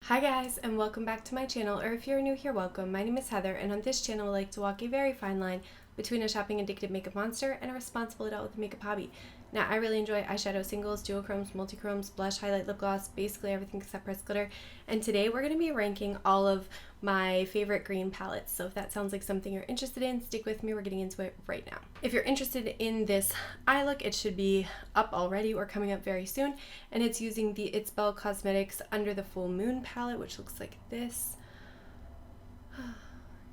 Hi guys, and welcome back to my channel, or if you're new here, welcome. My name is Heather, and on this channel I like to walk a very fine line between a shopping addicted makeup monster and a responsible adult with a makeup hobby. Now, I really enjoy eyeshadow singles, duochromes, multichromes, blush, highlight, lip gloss, basically everything except pressed glitter. And today we're going to be ranking all of my favorite green palettes. So if that sounds like something you're interested in, stick with me. We're getting into it right now. If you're interested in this eye look, it should be up already or coming up very soon. And it's using the It's Belle Cosmetics Under the Full Moon palette, which looks like this.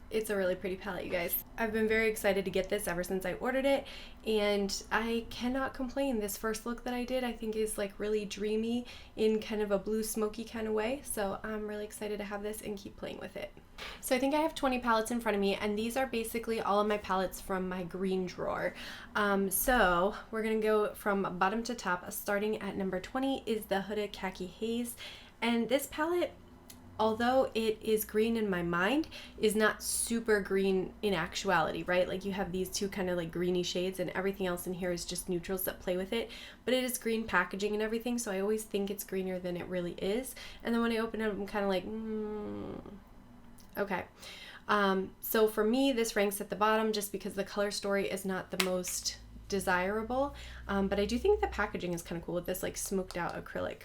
It's a really pretty palette, you guys. I've been very excited to get this ever since I ordered it, and I cannot complain. This first look that I did, I think, is like really dreamy in kind of a blue smoky kind of way, so I'm really excited to have this and keep playing with it. So I think I have 20 palettes in front of me, and these are basically all of my palettes from my green drawer. So we're gonna go from bottom to top. Starting at number 20 is the Huda Khaki Haze, and this palette, although it is green in my mind, is not super green in actuality, right? Like you have these two kind of like greeny shades and everything else in here is just neutrals that play with it, but it is green packaging and everything, so I always think it's greener than it really is. And then when I open it, I'm kind of like, okay. So for me, this ranks at the bottom just because the color story is not the most desirable, but I do think the packaging is kind of cool with this like smoked out acrylic.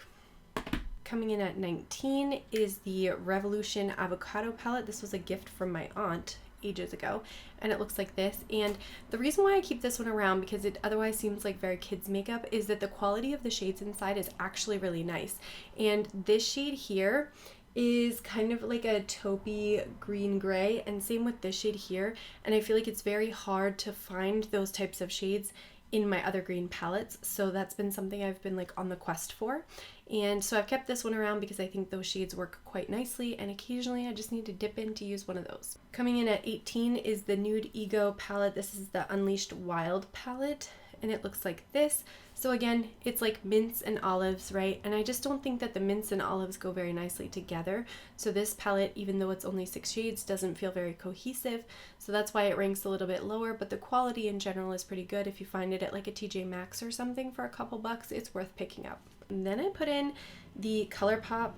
Coming in at 19 is the Revolution Avocado palette. This was a gift from my aunt ages ago, and it looks like this. And the reason why I keep this one around, because it otherwise seems like very kids makeup, is that the quality of the shades inside is actually really nice. And this shade here is kind of like a taupey green gray, and same with this shade here. And I feel like it's very hard to find those types of shades in my other green palettes, so that's been something I've been like on the quest for. And so I've kept this one around because I think those shades work quite nicely, and occasionally I just need to dip in to use one of those. Coming in at 18 is the Nude Ego palette. This is the Unleashed Wild palette, and it looks like this. So again, it's like mints and olives, right? And I just don't think that the mints and olives go very nicely together. So this palette, even though it's only 6 shades, doesn't feel very cohesive. So that's why it ranks a little bit lower, but the quality in general is pretty good. If you find it at like a TJ Maxx or something for a couple bucks, it's worth picking up. And then I put in the ColourPop,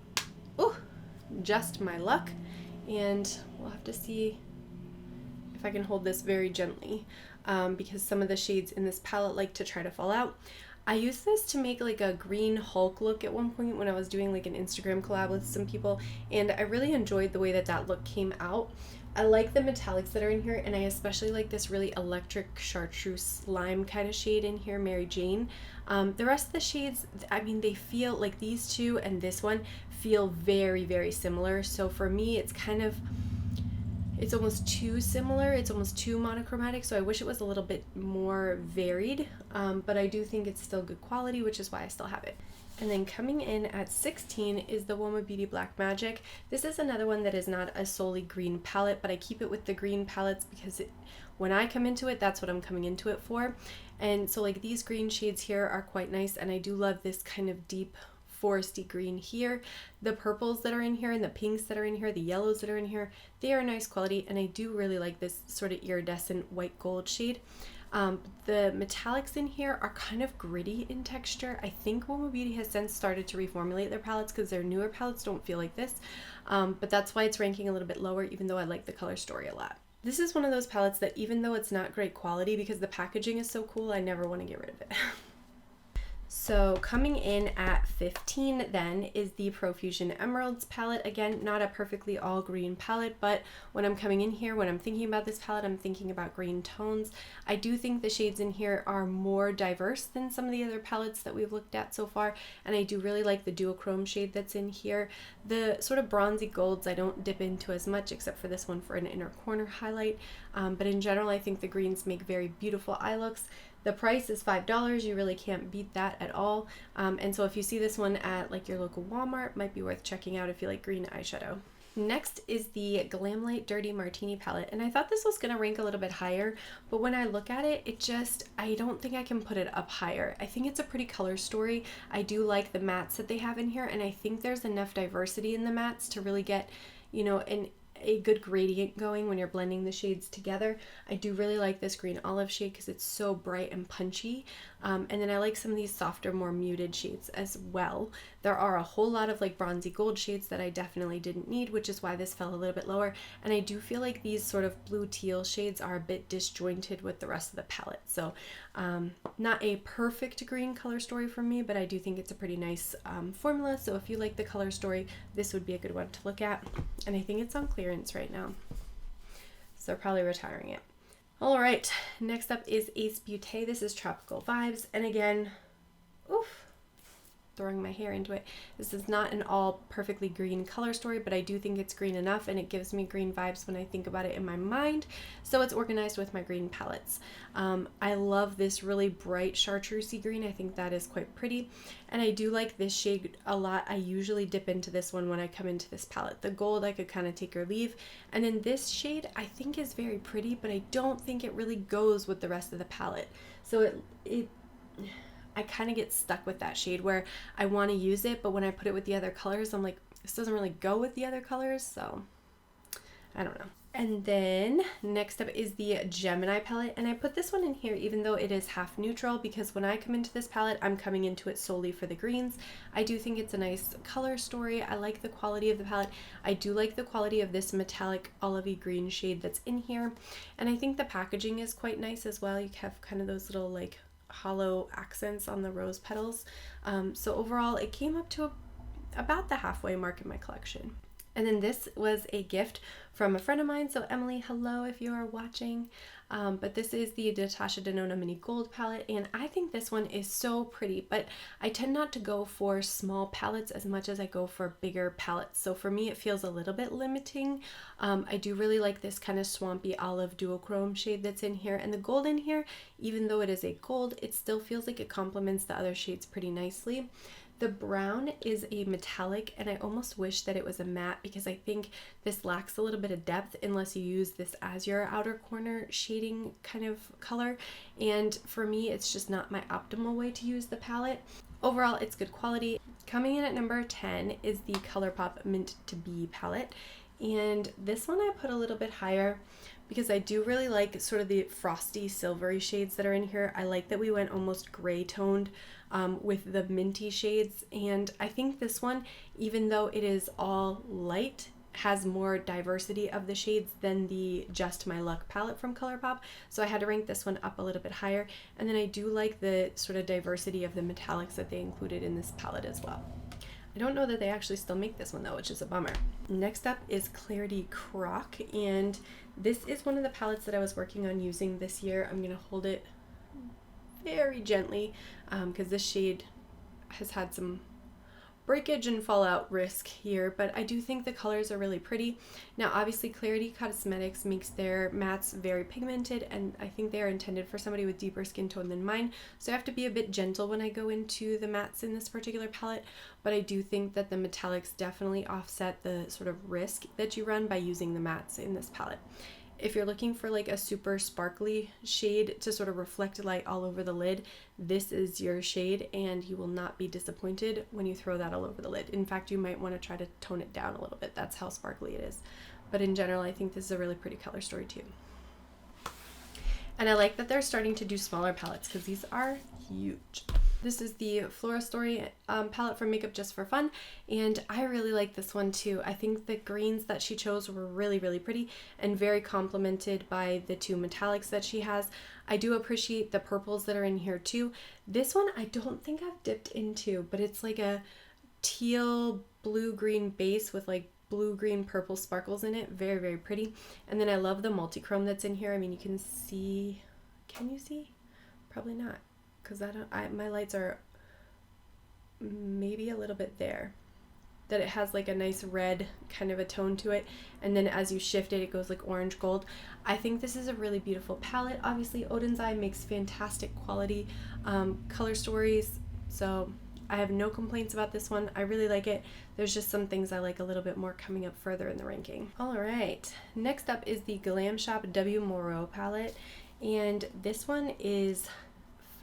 Just My Luck, and we'll have to see if I can hold this very gently, because some of the shades in this palette like to try to fall out. I used this to make like a green Hulk look at one point when I was doing like an Instagram collab with some people, and I really enjoyed the way that that look came out. I like the metallics that are in here, and I especially like this really electric chartreuse slime kind of shade in here, Mary Jane. The rest of the shades, I mean, they feel like these two and this one feel very, very similar. So for me, it's kind of, it's almost too similar. It's almost too monochromatic. So I wish it was a little bit more varied, but I do think it's still good quality, which is why I still have it. And then coming in at 16 is the Woma Beauty Black Magic. This is another one that is not a solely green palette, but I keep it with the green palettes because when I come into it, that's what I'm coming into it for. And so like these green shades here are quite nice, and I do love this kind of deep foresty green here. The purples that are in here and the pinks that are in here, the yellows that are in here, they are nice quality, and I do really like this sort of iridescent white gold shade. The metallics in here are kind of gritty in texture. I think Woma Beauty has since started to reformulate their palettes because their newer palettes don't feel like this, but that's why it's ranking a little bit lower, even though I like the color story a lot. This is one of those palettes that even though it's not great quality, because the packaging is so cool, I never want to get rid of it. So coming in at 15 then is the Profusion Emeralds palette. Again, not a perfectly all green palette, but when I'm coming in here, when I'm thinking about this palette, I'm thinking about green tones. I do think the shades in here are more diverse than some of the other palettes that we've looked at so far, and I do really like the duochrome shade that's in here. The sort of bronzy golds I don't dip into as much, except for this one for an inner corner highlight, but in general I think the greens make very beautiful eye looks. The price is $5. You really can't beat that at all. And so if you see this one at like your local Walmart, might be worth checking out if you like green eyeshadow. Next is the Glamlight Dirty Martini palette, and I thought this was going to rank a little bit higher, but when I look at it, I don't think I can put it up higher. I think it's a pretty color story. I do like the mattes that they have in here, and I think there's enough diversity in the mattes to really get, you know, a good gradient going when you're blending the shades together. I do really like this green olive shade because it's so bright and punchy. And then I like some of these softer, more muted shades as well. There are a whole lot of like bronzy gold shades that I definitely didn't need, which is why this fell a little bit lower. And I do feel like these sort of blue teal shades are a bit disjointed with the rest of the palette. So not a perfect green color story for me, but I do think it's a pretty nice formula. So if you like the color story, this would be a good one to look at. And I think it's on clearance right now, so they're probably retiring it. All right, next up is Ace Beauté. This is Tropical Vibes, and again, oof, throwing my hair into it. This is not an all perfectly green color story, but I do think it's green enough, and it gives me green vibes when I think about it in my mind, so it's organized with my green palettes. I love this really bright chartreusey green. I think that is quite pretty, and I do like this shade a lot. I usually dip into this one when I come into this palette. The gold I could kind of take or leave, and then this shade I think is very pretty, but I don't think it really goes with the rest of the palette. So I kind of get stuck with that shade where I want to use it, but when I put it with the other colors, I'm like, this doesn't really go with the other colors, so I don't know. And then next up is the Gemini palette, and I put this one in here even though it is half neutral, because when I come into this palette, I'm coming into it solely for the greens. I do think it's a nice color story. I like the quality of the palette. I do like the quality of this metallic olivey green shade that's in here, and I think the packaging is quite nice as well. You have kind of those little like hollow accents on the rose petals. So overall it came up to about the halfway mark in my collection. And then this was a gift from a friend of mine, so Emily, hello if you are watching. But this is the Natasha Denona Mini Gold palette, and I think this one is so pretty, but I tend not to go for small palettes as much as I go for bigger palettes. So for me, it feels a little bit limiting. I do really like this kind of swampy olive duochrome shade that's in here, and the gold in here, even though it is a gold, it still feels like it complements the other shades pretty nicely. The brown is a metallic, and I almost wish that it was a matte because I think this lacks a little bit of depth unless you use this as your outer corner shading kind of color, and for me it's just not my optimal way to use the palette. Overall, it's good quality. Coming in at number 10 is the ColourPop Mint to Be palette, and this one I put a little bit higher because I do really like sort of the frosty silvery shades that are in here. I like that we went almost gray toned with the minty shades, and I think this one, even though it is all light, has more diversity of the shades than the Just My Luck palette from ColourPop, so I had to rank this one up a little bit higher. And then I do like the sort of diversity of the metallics that they included in this palette as well. I don't know that they actually still make this one though, which is a bummer. Next up is Clarity Croc, and this is one of the palettes that I was working on using this year. I'm going to hold it very gently because this shade has had some breakage and fallout risk here, but I do think the colors are really pretty. Now obviously Clarity Cosmetics makes their mattes very pigmented, and I think they are intended for somebody with deeper skin tone than mine, so I have to be a bit gentle when I go into the mattes in this particular palette, but I do think that the metallics definitely offset the sort of risk that you run by using the mattes in this palette. If you're looking for like a super sparkly shade to sort of reflect light all over the lid, this is your shade, and you will not be disappointed when you throw that all over the lid. In fact, you might want to try to tone it down a little bit. That's how sparkly it is. But in general, I think this is a really pretty color story too. And I like that they're starting to do smaller palettes because these are huge. This is the Flora Story palette from Makeup Just for Fun, and I really like this one too. I think the greens that she chose were really, really pretty and very complemented by the two metallics that she has. I do appreciate the purples that are in here too. This one I don't think I've dipped into, but it's like a teal blue-green base with like blue-green purple sparkles in it. Very, very pretty. And then I love the multi-chrome that's in here. I mean, you can see, can you see? Probably not, because my lights are maybe a little bit there, that it has like a nice red kind of a tone to it, and then as you shift it, it goes like orange gold. I think this is a really beautiful palette. Obviously Odin's Eye makes fantastic quality color stories, so I have no complaints about this one. I really like it. There's just some things I like a little bit more coming up further in the ranking. All right, next up is the Glam Shop W Moreau palette, and this one is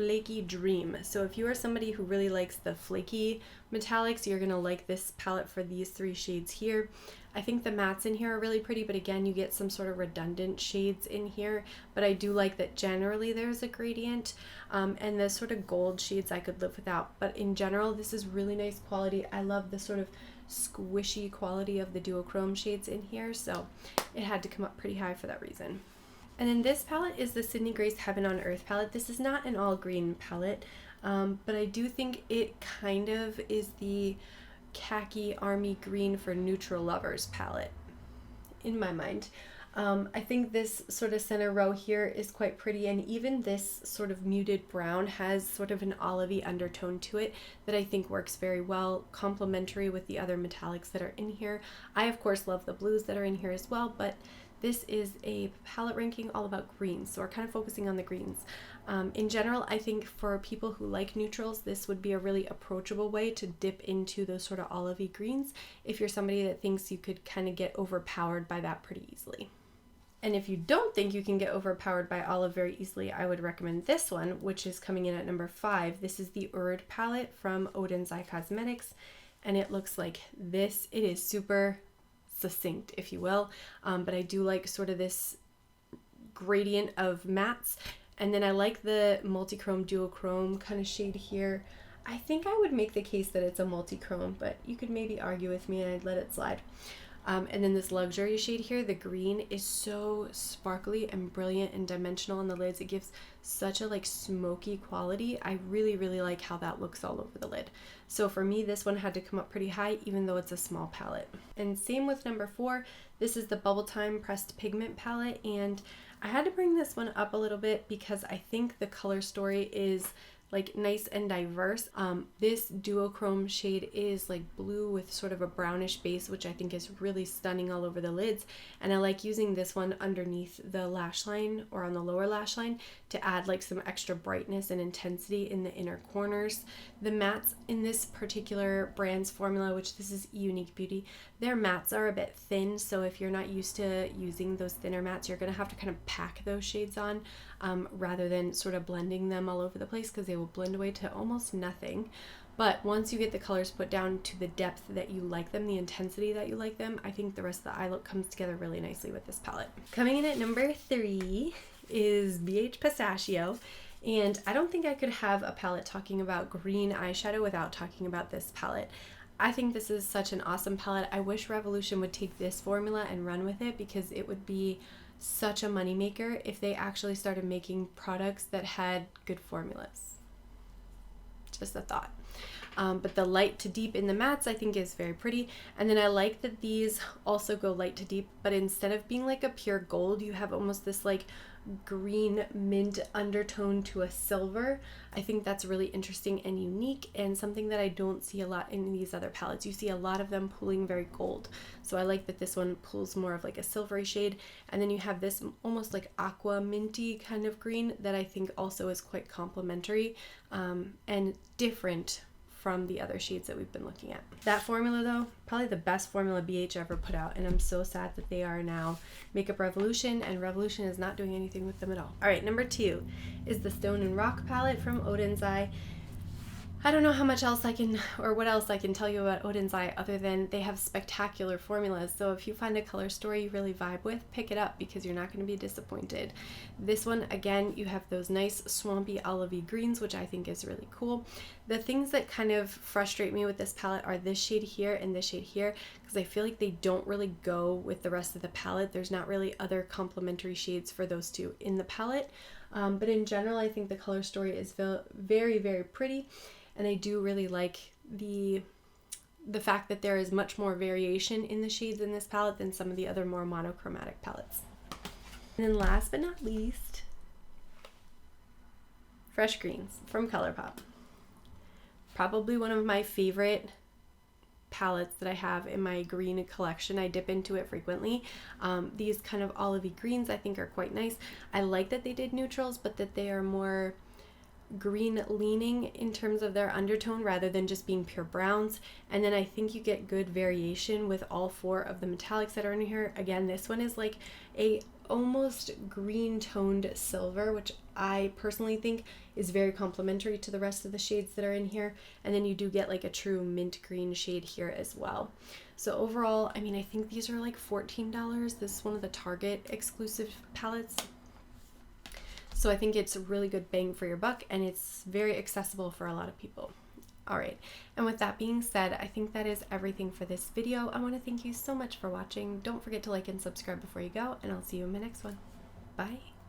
Flaky Dream. So if you are somebody who really likes the flaky metallics, you're gonna like this palette for these 3 shades here. I think the mattes in here are really pretty, but again, you get some sort of redundant shades in here, but I do like that generally there's a gradient, and the sort of gold shades I could live without, but in general, this is really nice quality. I love the sort of squishy quality of the duochrome shades in here, so it had to come up pretty high for that reason. And then this palette is the Sydney Grace Heaven on Earth palette. This is not an all green palette, but I do think it kind of is the khaki army green for neutral lovers palette in my mind. I think this sort of center row here is quite pretty, and even this sort of muted brown has sort of an olivey undertone to it that I think works very well, complementary with the other metallics that are in here. I of course love the blues that are in here as well, but this is a palette ranking all about greens, so we're kind of focusing on the greens. In general, I think for people who like neutrals, this would be a really approachable way to dip into those sort of olivey greens if you're somebody that thinks you could kind of get overpowered by that pretty easily. And if you don't think you can get overpowered by olive very easily, I would recommend this one, which is coming in at number 5. This is the Urd palette from Odin's Eye Cosmetics, and it looks like this. It is super succinct, if you will, but I do like sort of this gradient of mattes. And then I like the multi-chrome duochrome kind of shade here. I think I would make the case that it's a multi-chrome, but you could maybe argue with me and I'd let it slide. And then this luxury shade here, the green, is so sparkly and brilliant and dimensional on the lids. It gives such a like smoky quality. I really, really like how that looks all over the lid. So for me, this one had to come up pretty high, even though it's a small palette. And same with number 4. This is the Bubble Time Pressed Pigment palette, and I had to bring this one up a little bit because I think the color story is like nice and diverse. This duochrome shade is like blue with sort of a brownish base, which I think is really stunning all over the lids. And I like using this one underneath the lash line or on the lower lash line to add like some extra brightness and intensity in the inner corners. The mattes in this particular brand's formula, which this is Unique Beauty, their mattes are a bit thin. So if you're not used to using those thinner mattes, you're gonna have to kind of pack those shades on rather than sort of blending them all over the place, because they will blend away to almost nothing. But once you get the colors put down to the depth that you like them, the intensity that you like them, I think the rest of the eye look comes together really nicely with this palette. Coming in at number 3 is BH Pistachio. And I don't think I could have a palette talking about green eyeshadow without talking about this palette. I think this is such an awesome palette. I wish Revolution would take this formula and run with it, because it would be such a moneymaker if they actually started making products that had good formulas. Just a thought. But the light to deep in the mattes I think is very pretty. And then I like that these also go light to deep, but instead of being like a pure gold, you have almost this like green mint undertone to a silver. I think that's really interesting and unique, and something that I don't see a lot in these other palettes. You see a lot of them pulling very gold, so I like that this one pulls more of like a silvery shade. And then you have this almost like aqua minty kind of green that I think also is quite complementary and different from the other shades that we've been looking at. That formula though, probably the best formula BH ever put out, and I'm so sad that they are now Makeup Revolution, and Revolution is not doing anything with them at all. Alright, number 2 is the Stone and Rock palette from Odin's Eye. I don't know how much else I can, or what else I can tell you about Odin's Eye other than they have spectacular formulas. So if you find a color story you really vibe with, pick it up, because you're not going to be disappointed. This one, again, you have those nice swampy olivey greens, which I think is really cool. The things that kind of frustrate me with this palette are this shade here and this shade here, because I feel like they don't really go with the rest of the palette. There's not really other complementary shades for those two in the palette. But in general, I think the color story is very, very pretty. And I do really like the fact that there is much more variation in the shades in this palette than some of the other more monochromatic palettes. And then last but not least, Fresh Greens from ColourPop. Probably one of my favorite palettes that I have in my green collection. I dip into it frequently. These kind of olivey greens I think are quite nice. I like that they did neutrals, but that they are more green leaning in terms of their undertone rather than just being pure browns. And then I think you get good variation with all 4 of the metallics that are in here. Again, this one is like a almost green toned silver, which I personally think is very complementary to the rest of the shades that are in here. And then you do get like a true mint green shade here as well. So overall, I mean, I think these are like $14. This is one of the Target exclusive palettes. So I think it's a really good bang for your buck, and it's very accessible for a lot of people. All right, and with that being said, I think that is everything for this video. I want to thank you so much for watching. Don't forget to like and subscribe before you go, and I'll see you in my next one. Bye.